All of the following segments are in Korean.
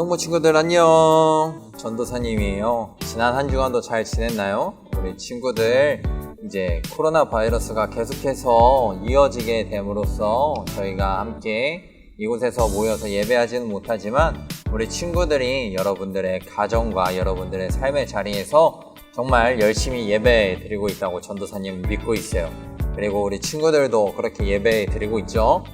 아동부 친구들 안녕. 전도사님이에요. 지난 한 주간도 잘 지냈나요? 우리 친구들 이제 코로나 바이러스가 계속해서 이어지게 됨으로써 저희가 함께 이곳에서 모여서 예배하지는 못하지만 우리 친구들이 여러분들의 가정과 여러분들의 삶의 자리에서 정말 열심히 예배 드리고 있다고 전도사님 믿고 있어요. 그리고 우리 친구들도 그렇게 예배 드리고 있죠.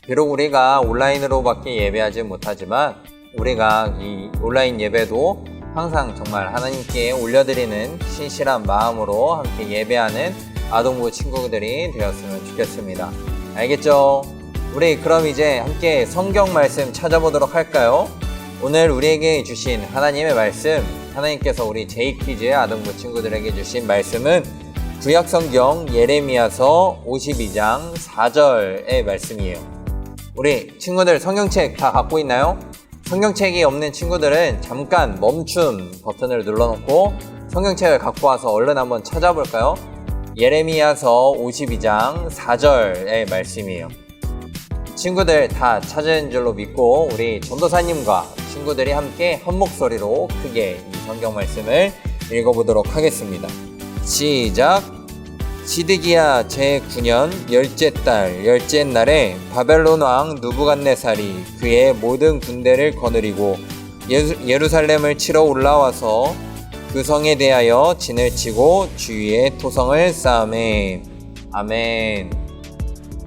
비록 우리가 온라인으로밖에 예배하지 못하지만 우리가 이 온라인 예배도 항상 정말 하나님께 올려드리는 신실한 마음으로 함께 예배하는 아동부 친구들이 되었으면 좋겠습니다. 알겠죠? 우리 그럼 이제 함께 성경 말씀 찾아보도록 할까요? 오늘 우리에게 주신 하나님의 말씀, 하나님께서 우리 제이키즈의 아동부 친구들에게 주신 말씀은 구약성경 예레미야서 52장 4절의 말씀이에요. 우리 친구들 성경책 다 갖고 있나요? 성경책이 없는 친구들은 잠깐 멈춤 버튼을 눌러놓고 성경책을 갖고 와서 얼른 한번 찾아볼까요? 예레미야서 52장 4절의 말씀이에요. 친구들 다 찾은 줄로 믿고 우리 전도사님과 친구들이 함께 한 목소리로 크게 이 성경 말씀을 읽어보도록 하겠습니다. 시작! 시드기야 제9년 열째 달 열째 날에 바벨론 왕 느부갓네살이 그의 모든 군대를 거느리고 예루살렘을 치러 올라와서 그 성에 대하여 진을 치고 주위에 토성을 쌓으매. 아멘.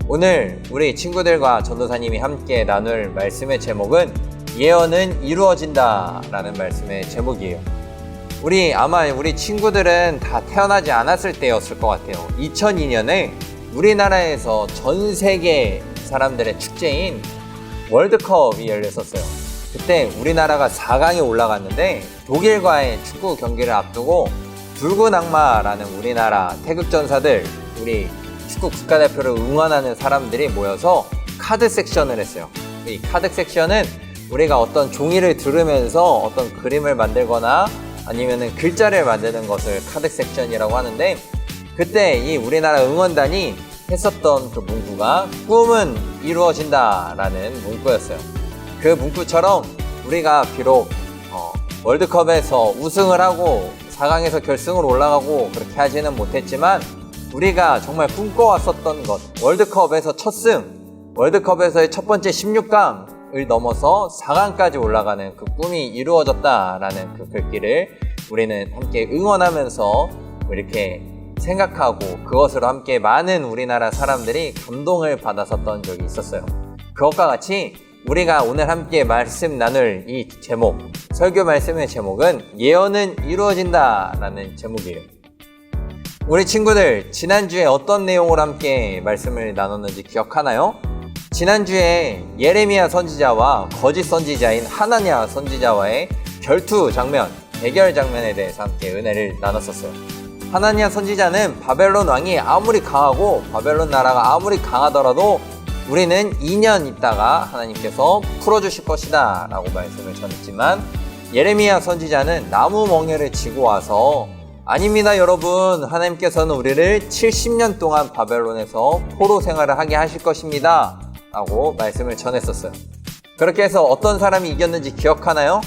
오늘 우리 친구들과 전도사님이 함께 나눌 말씀의 제목은 예언은 이루어진다 라는 말씀의 제목이에요. 아마 우리 친구들은 다 태어나지 않았을 때였을 것 같아요. 2002년에 우리나라에서 전 세계 사람들의 축제인 월드컵이 열렸었어요. 그때 우리나라가 4강에 올라갔는데 독일과의 축구 경기를 앞두고 붉은 악마라는 우리나라 태극전사들, 우리 축구 국가대표를 응원하는 사람들이 모여서 카드 섹션을 했어요. 이 카드 섹션은 우리가 어떤 종이를 들으면서 어떤 그림을 만들거나 아니면은 글자를 만드는 것을 카드 섹션이라고 하는데, 그때 이 우리나라 응원단이 했었던 그 문구가 꿈은 이루어진다 라는 문구였어요. 그 문구처럼 우리가 비록 월드컵에서 우승을 하고 4강에서 결승을 올라가고 그렇게 하지는 못했지만 우리가 정말 꿈꿔왔었던 것, 월드컵에서 첫 승, 월드컵에서의 첫 번째 16강 을 넘어서 4강까지 올라가는 그 꿈이 이루어졌다라는 그 글귀를 우리는 함께 응원하면서 이렇게 생각하고 그것으로 함께 많은 우리나라 사람들이 감동을 받았었던 적이 있었어요. 그것과 같이 우리가 오늘 함께 말씀 나눌 이 제목, 설교 말씀의 제목은 예언은 이루어진다 라는 제목이에요. 우리 친구들 지난주에 어떤 내용으로 함께 말씀을 나눴는지 기억하나요? 지난주에 예레미야 선지자와 거짓 선지자인 하나냐 선지자와의 결투 장면, 대결 장면에 대해서 함께 은혜를 나눴었어요. 하나냐 선지자는 바벨론 왕이 아무리 강하고 바벨론 나라가 아무리 강하더라도 우리는 2년 있다가 하나님께서 풀어주실 것이다 라고 말씀을 전했지만, 예레미야 선지자는 나무 멍에를 지고 와서 아닙니다 여러분, 하나님께서는 우리를 70년 동안 바벨론에서 포로 생활을 하게 하실 것입니다 라고 말씀을 전했었어요. 그렇게 해서 어떤 사람이 이겼는지 기억하나요?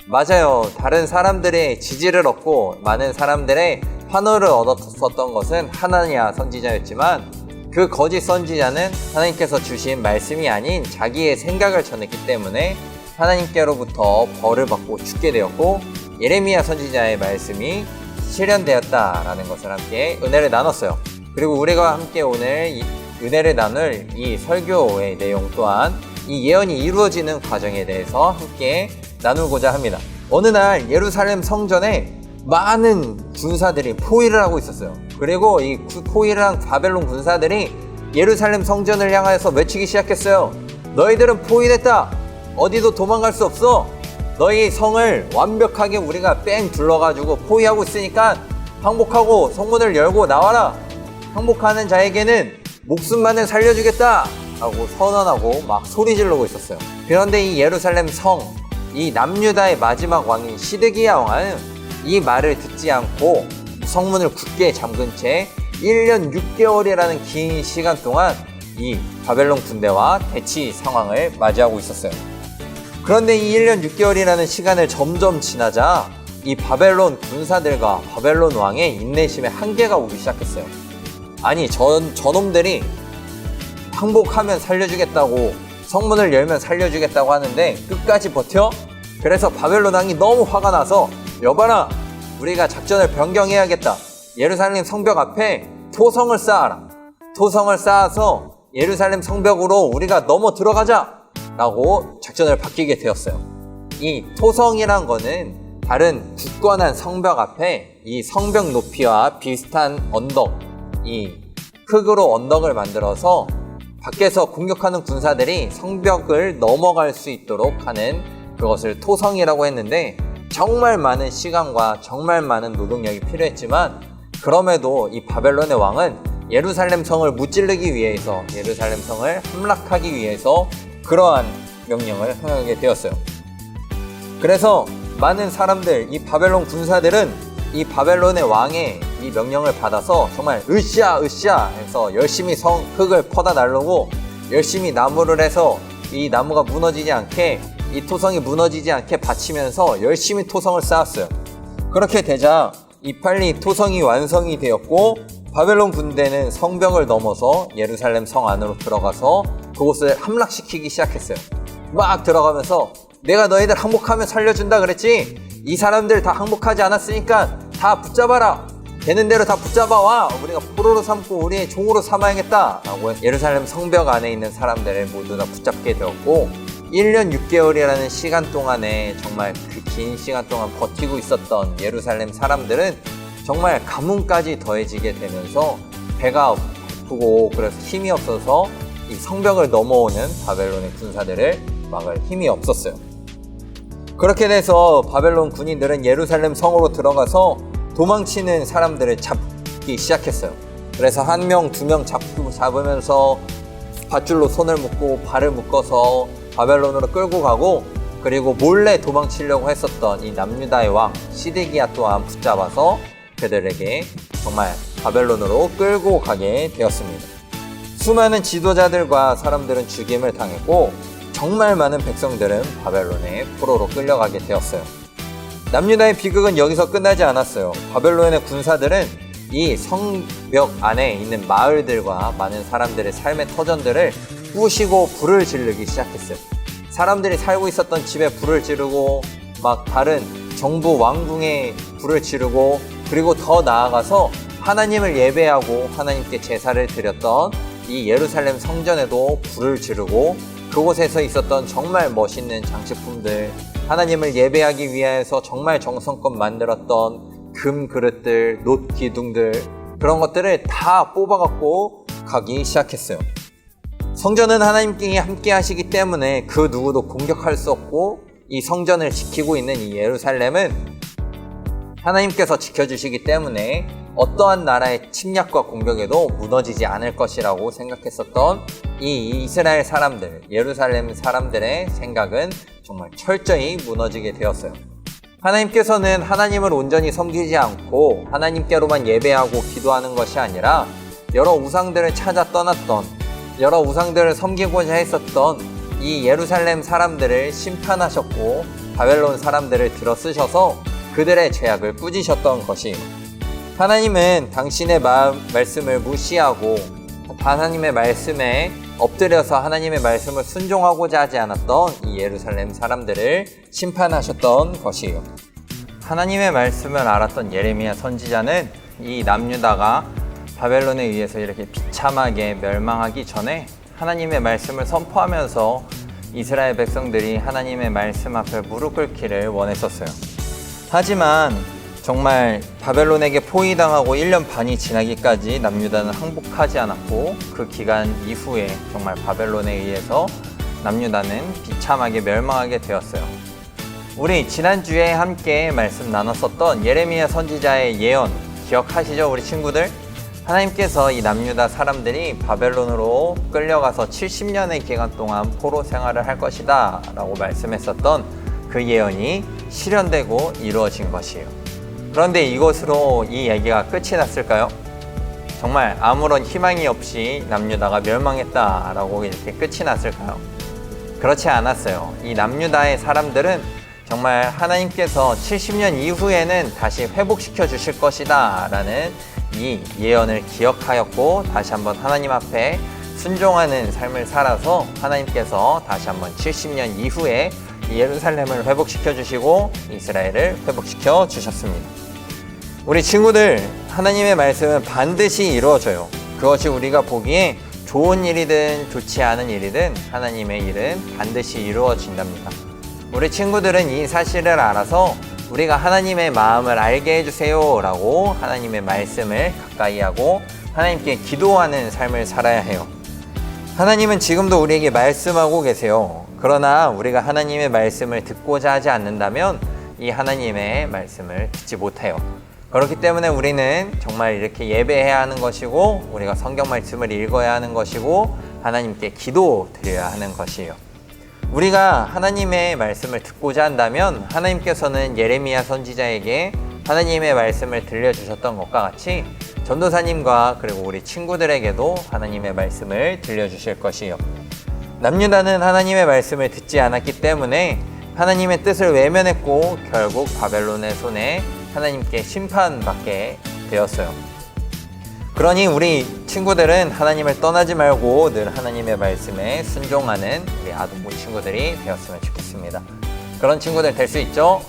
맞아요. 다른 사람들의 지지를 얻고 많은 사람들의 환호를 얻었었던 것은 하나냐 선지자였지만, 그 거짓 선지자는 하나님께서 주신 말씀이 아닌 자기의 생각을 전했기 때문에 하나님께로부터 벌을 받고 죽게 되었고, 예레미야 선지자의 말씀이 실현되었다라는 것을 함께 은혜를 나눴어요. 그리고 우리가 함께 오늘 은혜를 나눌 이 설교의 내용 또한 이 예언이 이루어지는 과정에 대해서 함께 나누고자 합니다. 어느 날 예루살렘 성전에 많은 군사들이 포위를 하고 있었어요. 그리고 이 포위를 한 바벨론 군사들이 예루살렘 성전을 향해서 외치기 시작했어요. 너희들은 포위됐다. 어디도 도망갈 수 없어. 너희 성을 완벽하게 우리가 뺑 둘러가지고 포위하고 있으니까 항복하고 성문을 열고 나와라. 항복하는 자에게는 목숨만을 살려주겠다 라고 선언하고 막 소리 지르고 있었어요. 그런데 이 예루살렘 성, 이 남유다의 마지막 왕인 시드기야 왕은 이 말을 듣지 않고 성문을 굳게 잠근 채 1년 6개월이라는 긴 시간 동안 이 바벨론 군대와 대치 상황을 맞이하고 있었어요. 그런데 이 1년 6개월이라는 시간을 점점 지나자 이 바벨론 군사들과 바벨론 왕의 인내심에 한계가 오기 시작했어요. 아니 저놈들이 항복하면 살려주겠다고, 성문을 열면 살려주겠다고 하는데 끝까지 버텨? 그래서 바벨론 왕이 너무 화가 나서 여봐라, 우리가 작전을 변경해야겠다. 예루살렘 성벽 앞에 토성을 쌓아라. 토성을 쌓아서 예루살렘 성벽으로 우리가 넘어 들어가자 라고 작전을 바뀌게 되었어요. 이 토성이란 거는 다른 굳건한 성벽 앞에 이 성벽 높이와 비슷한 언덕, 이 흙으로 언덕을 만들어서 밖에서 공격하는 군사들이 성벽을 넘어갈 수 있도록 하는 그것을 토성이라고 했는데, 정말 많은 시간과 정말 많은 노동력이 필요했지만 그럼에도 이 바벨론의 왕은 예루살렘 성을 무찌르기 위해서, 예루살렘 성을 함락하기 위해서 그러한 명령을 행하게 되었어요. 그래서 많은 사람들, 이 바벨론 군사들은 이 바벨론의 왕의 이 명령을 받아서 정말 으쌰 해서 열심히 흙을 퍼다 나르고 열심히 나무를 해서 이 나무가 무너지지 않게, 이 토성이 무너지지 않게 받치면서 열심히 토성을 쌓았어요. 그렇게 되자 이빨리 토성이 완성이 되었고 바벨론 군대는 성벽을 넘어서 예루살렘 성 안으로 들어가서 그곳을 함락시키기 시작했어요. 막 들어가면서 내가 너희들 항복하면 살려준다 그랬지? 이 사람들 다 항복하지 않았으니까 다 붙잡아라. 되는 대로 다 붙잡아와. 우리가 포로로 삼고 우리의 종으로 삼아야겠다 라고 예루살렘 성벽 안에 있는 사람들을 모두 다 붙잡게 되었고, 1년 6개월이라는 시간 동안에 정말 그 긴 시간 동안 버티고 있었던 예루살렘 사람들은 정말 가뭄까지 더해지게 되면서 배가 고프고 그래서 힘이 없어서 이 성벽을 넘어오는 바벨론의 군사들을 막을 힘이 없었어요. 그렇게 돼서 바벨론 군인들은 예루살렘 성으로 들어가서 도망치는 사람들을 잡기 시작했어요. 그래서 한 명, 두 명 잡으면서 밧줄로 손을 묶고 발을 묶어서 바벨론으로 끌고 가고, 그리고 몰래 도망치려고 했었던 이 남유다의 왕 시드기야 또한 붙잡아서 그들에게 정말 바벨론으로 끌고 가게 되었습니다. 수많은 지도자들과 사람들은 죽임을 당했고 정말 많은 백성들은 바벨론의 포로로 끌려가게 되었어요. 남유다의 비극은 여기서 끝나지 않았어요. 바벨론의 군사들은 이 성벽 안에 있는 마을들과 많은 사람들의 삶의 터전들을 부시고 불을 지르기 시작했어요. 사람들이 살고 있었던 집에 불을 지르고 막 다른 정부 왕궁에 불을 지르고, 그리고 더 나아가서 하나님을 예배하고 하나님께 제사를 드렸던 이 예루살렘 성전에도 불을 지르고 그곳에서 있었던 정말 멋있는 장식품들, 하나님을 예배하기 위해서 정말 정성껏 만들었던 금 그릇들, 놋 기둥들, 그런 것들을 다 뽑아갖고 가기 시작했어요. 성전은 하나님께 함께 하시기 때문에 그 누구도 공격할 수 없고, 이 성전을 지키고 있는 이 예루살렘은 하나님께서 지켜주시기 때문에 어떠한 나라의 침략과 공격에도 무너지지 않을 것이라고 생각했었던 이 이스라엘 사람들, 예루살렘 사람들의 생각은 정말 철저히 무너지게 되었어요. 하나님께서는 하나님을 온전히 섬기지 않고 하나님께로만 예배하고 기도하는 것이 아니라 여러 우상들을 찾아 떠났던, 여러 우상들을 섬기고자 했었던 이 예루살렘 사람들을 심판하셨고 바벨론 사람들을 들어쓰셔서 그들의 죄악을 꾸짖으셨던 것이에요. 하나님은 당신의 말씀을 무시하고 하나님의 말씀에 엎드려서 하나님의 말씀을 순종하고자 하지 않았던 이 예루살렘 사람들을 심판하셨던 것이에요. 하나님의 말씀을 알았던 예레미야 선지자는 이 남유다가 바벨론에 의해서 이렇게 비참하게 멸망하기 전에 하나님의 말씀을 선포하면서 이스라엘 백성들이 하나님의 말씀 앞에 무릎 꿇기를 원했었어요. 하지만 정말 바벨론에게 포위당하고 1년 반이 지나기까지 남유다는 항복하지 않았고, 그 기간 이후에 정말 바벨론에 의해서 남유다는 비참하게 멸망하게 되었어요. 우리 지난주에 함께 말씀 나눴었던 예레미야 선지자의 예언 기억하시죠, 우리 친구들? 하나님께서 이 남유다 사람들이 바벨론으로 끌려가서 70년의 기간 동안 포로 생활을 할 것이다 라고 말씀했었던 그 예언이 실현되고 이루어진 것이에요. 그런데 이것으로 이 얘기가 끝이 났을까요? 정말 아무런 희망이 없이 남유다가 멸망했다 라고 이렇게 끝이 났을까요? 그렇지 않았어요. 이 남유다의 사람들은 정말 하나님께서 70년 이후에는 다시 회복시켜 주실 것이다 라는 이 예언을 기억하였고, 다시 한번 하나님 앞에 순종하는 삶을 살아서 하나님께서 다시 한번 70년 이후에 예루살렘을 회복시켜 주시고 이스라엘을 회복시켜 주셨습니다. 우리 친구들, 하나님의 말씀은 반드시 이루어져요. 그것이 우리가 보기에 좋은 일이든 좋지 않은 일이든 하나님의 일은 반드시 이루어진답니다. 우리 친구들은 이 사실을 알아서 우리가 하나님의 마음을 알게 해주세요 라고 하나님의 말씀을 가까이 하고 하나님께 기도하는 삶을 살아야 해요. 하나님은 지금도 우리에게 말씀하고 계세요. 그러나 우리가 하나님의 말씀을 듣고자 하지 않는다면 이 하나님의 말씀을 듣지 못해요. 그렇기 때문에 우리는 정말 이렇게 예배해야 하는 것이고, 우리가 성경 말씀을 읽어야 하는 것이고, 하나님께 기도 드려야 하는 것이에요. 우리가 하나님의 말씀을 듣고자 한다면 하나님께서는 예레미야 선지자에게 하나님의 말씀을 들려주셨던 것과 같이 전도사님과 그리고 우리 친구들에게도 하나님의 말씀을 들려주실 것이에요. 남유다는 하나님의 말씀을 듣지 않았기 때문에 하나님의 뜻을 외면했고 결국 바벨론의 손에 하나님께 심판받게 되었어요. 그러니 우리 친구들은 하나님을 떠나지 말고 늘 하나님의 말씀에 순종하는 우리 아동부 친구들이 되었으면 좋겠습니다. 그런 친구들 될 수 있죠?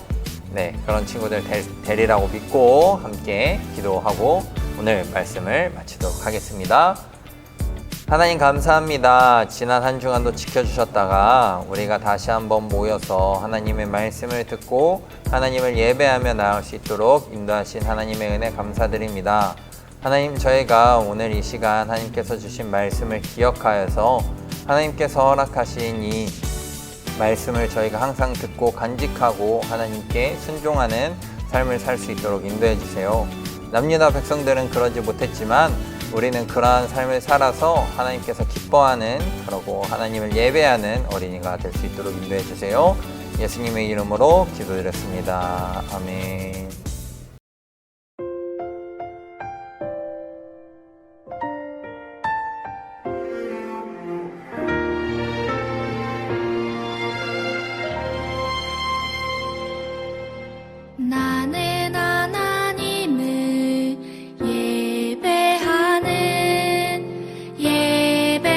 네, 그런 친구들 되리라고 믿고 함께 기도하고 오늘 말씀을 마치도록 하겠습니다. 하나님 감사합니다. 지난 한 주간도 지켜주셨다가 우리가 다시 한번 모여서 하나님의 말씀을 듣고 하나님을 예배하며 나아갈 수 있도록 인도하신 하나님의 은혜 감사드립니다. 하나님, 저희가 오늘 이 시간 하나님께서 주신 말씀을 기억하여서 하나님께서 허락하신 이 말씀을 저희가 항상 듣고 간직하고 하나님께 순종하는 삶을 살 수 있도록 인도해 주세요. 남유다 백성들은 그러지 못했지만 우리는 그러한 삶을 살아서 하나님께서 기뻐하는, 그러고 하나님을 예배하는 어린이가 될 수 있도록 인도해 주세요. 예수님의 이름으로 기도드렸습니다. 아멘. 나는 하나님을 예배하는 예배자입니다.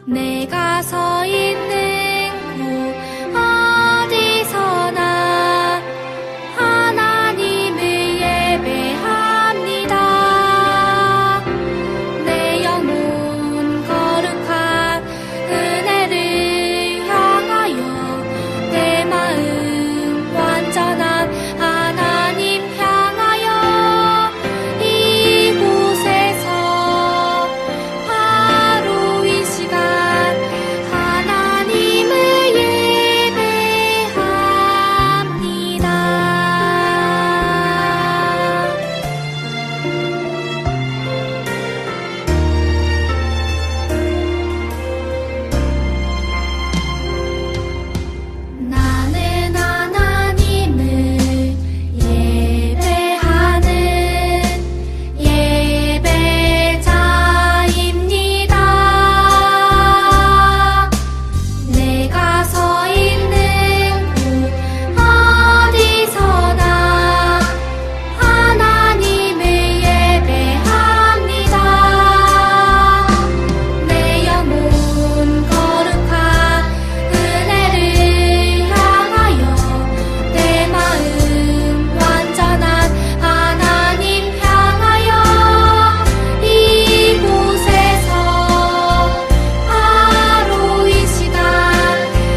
내가 서 있는 곳 어디서나 하나님을 예배합니다. 내 영혼 거룩한 은혜를 내 마음 완전한 하나님 향하여 이곳에서 바로 이 시간 하나님을 예배합니다. 나는 하나님을 예배하는 예배자입니다. 내가 서 있는 곳 어디서나 하나님을 예배합니다. 내 영혼 거룩한 은혜를 향하여 내 마음 완전한 하나님 향하여 이곳에서 바로 이 시간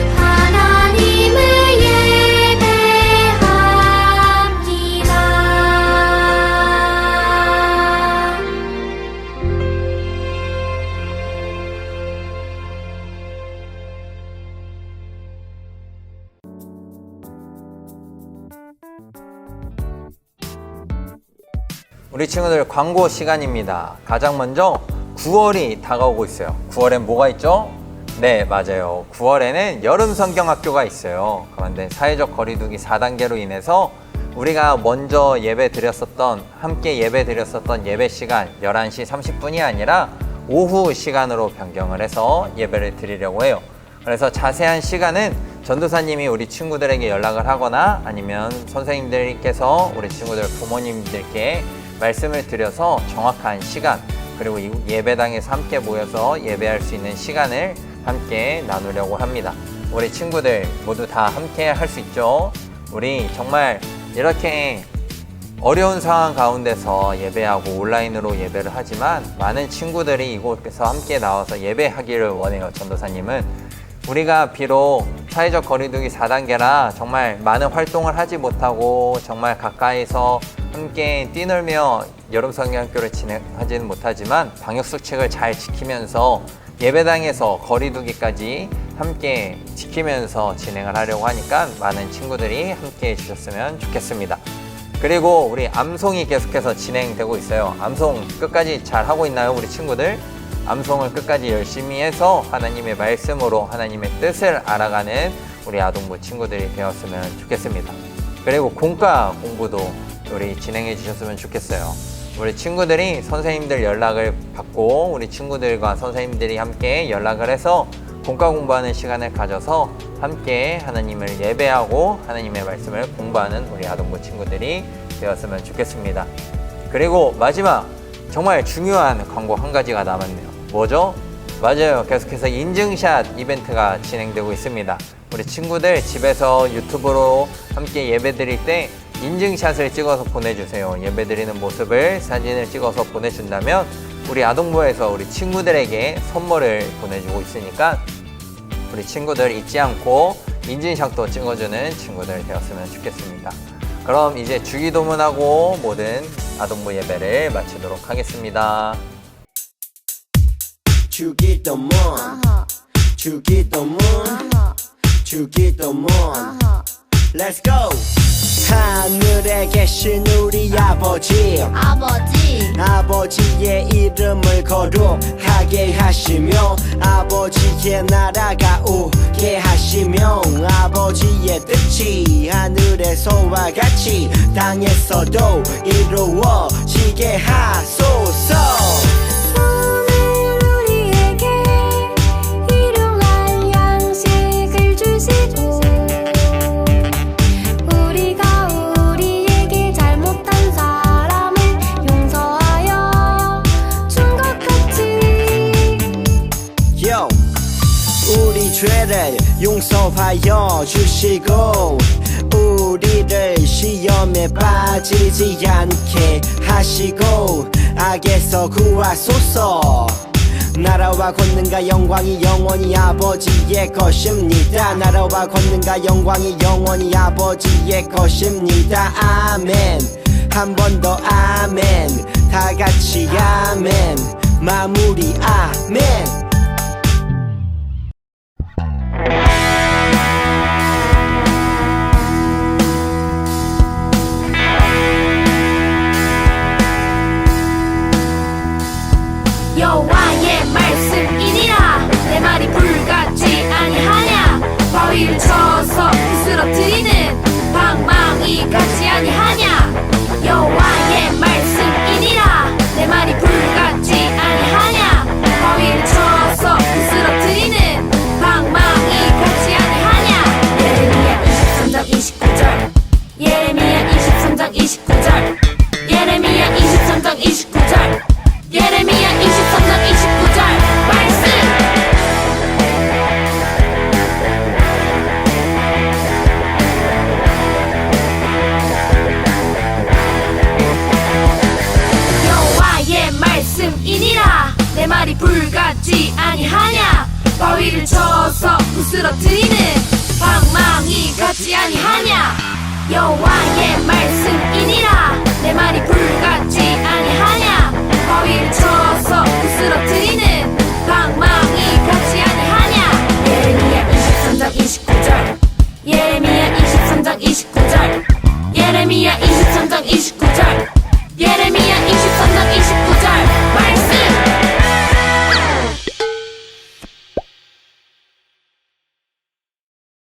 하나님을 예배합니다. 우리 친구들 광고 시간입니다. 가장 먼저 9월이 다가오고 있어요. 9월엔 뭐가 있죠? 네, 맞아요. 9월에는 여름 성경학교가 있어요. 그런데 사회적 거리두기 4단계로 인해서 우리가 먼저 예배 드렸었던, 함께 예배 드렸었던 예배 시간 11시 30분이 아니라 오후 시간으로 변경을 해서 예배를 드리려고 해요. 그래서 자세한 시간은 전도사님이 우리 친구들에게 연락을 하거나 아니면 선생님들께서 우리 친구들 부모님들께 말씀을 드려서 정확한 시간, 그리고 이 예배당에서 함께 모여서 예배할 수 있는 시간을 함께 나누려고 합니다. 우리 친구들 모두 다 함께 할 수 있죠? 우리 정말 이렇게 어려운 상황 가운데서 예배하고 온라인으로 예배를 하지만 많은 친구들이 이곳에서 함께 나와서 예배하기를 원해요. 전도사님은 우리가 비록 사회적 거리두기 4단계라 정말 많은 활동을 하지 못하고 정말 가까이서 함께 뛰놀며 여름 성경학교를 진행하지는 못하지만 방역수칙을 잘 지키면서 예배당에서 거리두기까지 함께 지키면서 진행을 하려고 하니까 많은 친구들이 함께 해주셨으면 좋겠습니다. 그리고 우리 암송이 계속해서 진행되고 있어요. 암송 끝까지 잘 하고 있나요, 우리 친구들? 암송을 끝까지 열심히 해서 하나님의 말씀으로 하나님의 뜻을 알아가는 우리 아동부 친구들이 되었으면 좋겠습니다. 그리고 공과 공부도 우리 진행해 주셨으면 좋겠어요. 우리 친구들이 선생님들 연락을 받고 우리 친구들과 선생님들이 함께 연락을 해서 공과 공부하는 시간을 가져서 함께 하나님을 예배하고 하나님의 말씀을 공부하는 우리 아동부 친구들이 되었으면 좋겠습니다. 그리고 마지막 정말 중요한 광고 한 가지가 남았네요. 뭐죠? 맞아요. 계속해서 인증샷 이벤트가 진행되고 있습니다. 우리 친구들 집에서 유튜브로 함께 예배 드릴 때 인증샷을 찍어서 보내주세요. 예배 드리는 모습을 사진을 찍어서 보내준다면 우리 아동부에서 우리 친구들에게 선물을 보내주고 있으니까 우리 친구들 잊지 않고 인증샷도 찍어주는 친구들 되었으면 좋겠습니다. 그럼 이제 주기도문하고 모든 아동부 예배를 마치도록 하겠습니다. 주기도문 주기도문 주기도문 Let's go! 하늘에 계신 우리 아버지 아버지의 이름을 거룩하게 하시며 아버지의 나라가 오게 하시며 아버지의 뜻이 하늘에서와 같이 땅에서도 이루어지게 하소서. 죄를 용서하여 주시고 우리를 시험에 빠지지 않게 하시고 악에서 구하소서. 나라와 권능과 영광이 영원히 아버지의 것입니다. 나라와 권능과 영광이 영원히 아버지의 것입니다. 아멘. 한 번 더 아멘. 다 같이 아멘. 마무리 아멘. 여호와의 말씀이니라. 내 말이 불같지 아니하냐. 바위를 쳐서 부스러뜨리는 방망이 같지 아니하냐. 여호와의 말씀이니라. 내 말이 불같지 아니하냐. 바위를 쳐서 부스러뜨리는 방망이 같지 아니하냐. 예레미야 23장 29절. 예레미야 23장 29절. 예레미야 23장 29절. 예레미야 23장 29절 말씀. 여호와의 말씀이니라. 내 말이 불같지 아니하냐. 바위를 쳐서 부스러뜨리는 방망이 같지 아니하냐. 여호와의 말씀이니라. 내 말이 불같지 아니하냐. 바위를 쳐서